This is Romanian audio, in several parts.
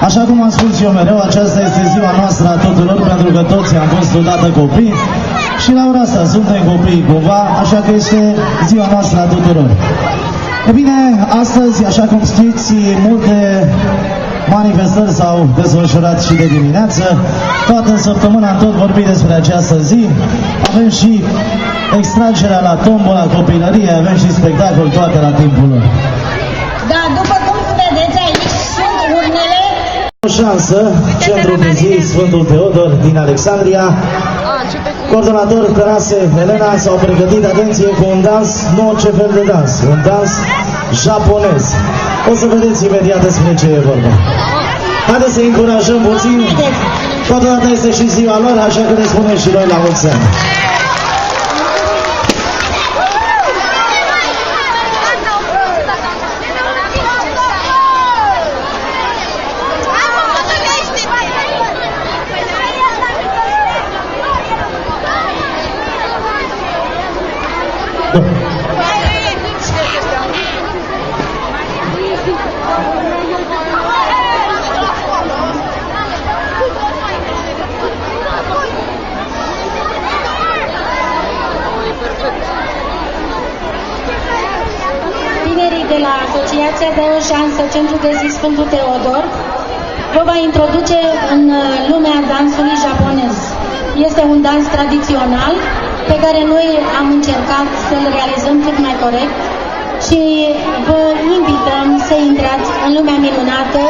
Așa cum am spus eu mereu, aceasta este ziua noastră a tuturor, pentru că toți am fost odată copii și la ora asta suntem copii cumva, așa că este ziua noastră a tuturor. E bine, astăzi, așa cum știți, multe manifestări s-au desfășurat și de dimineață. Toată săptămâna am tot vorbit despre această zi. Avem și extragerea la tombola copilăriei, avem și spectacol toate la timpul lor. Da, după cum vedeți aici sunt urnele. O șansă, Centrul de zi Sfântul Teodor din Alexandria. Coordonator Tănase Elena s-au pregătit, atenție, cu un dans, nu orice fel de dans, un dans japonez. O să vedeți imediat despre ce e vorba. Haideți să încurajăm puțin, totodată este și ziua lor, așa că ne spunem și noi la mulți ani. Tinerii de la Asociația de o șansă Centrul de zi Sfântul Teodor vă va introduce în lumea dansului japonez. Este un dans tradițional pe care noi am încercat să-l realizăm cât mai corect și vă invităm să intrați în lumea minunată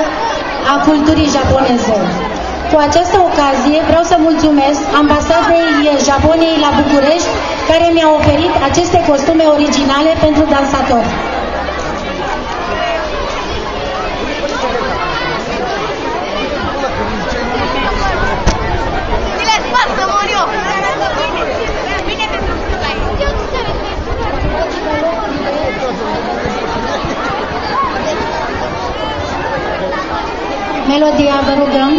a culturii japoneze. Cu această ocazie vreau să mulțumesc ambasadei Japoniei la București, care mi-a oferit aceste costume originale pentru dansatori. Melodia, vă rugăm.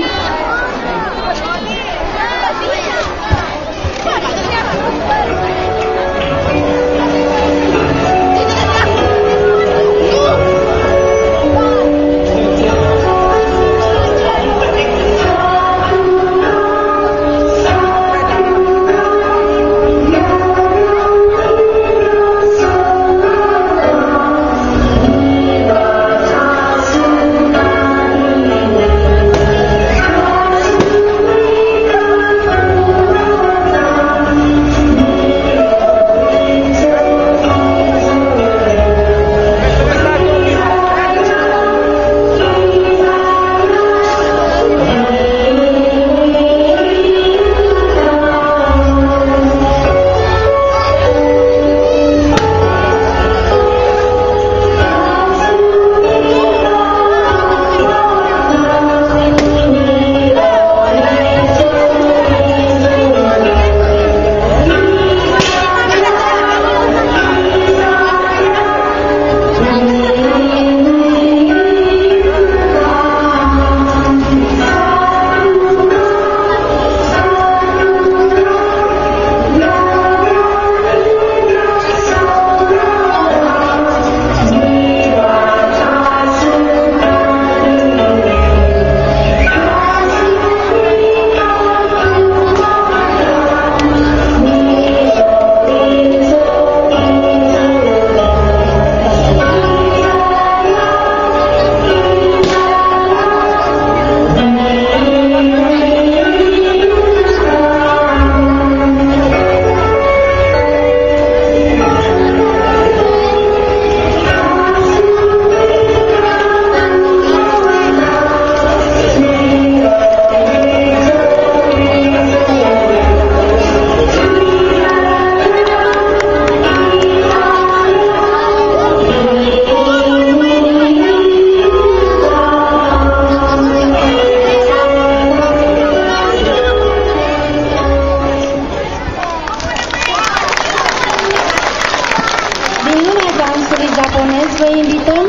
Vă invităm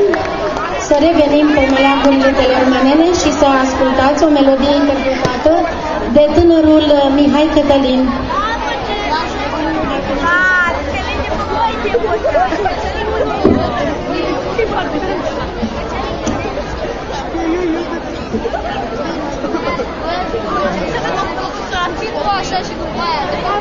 să revenim pe meleagurile teleormanene și să ascultați o melodie interpretată de tânărul Mihai Cătălin.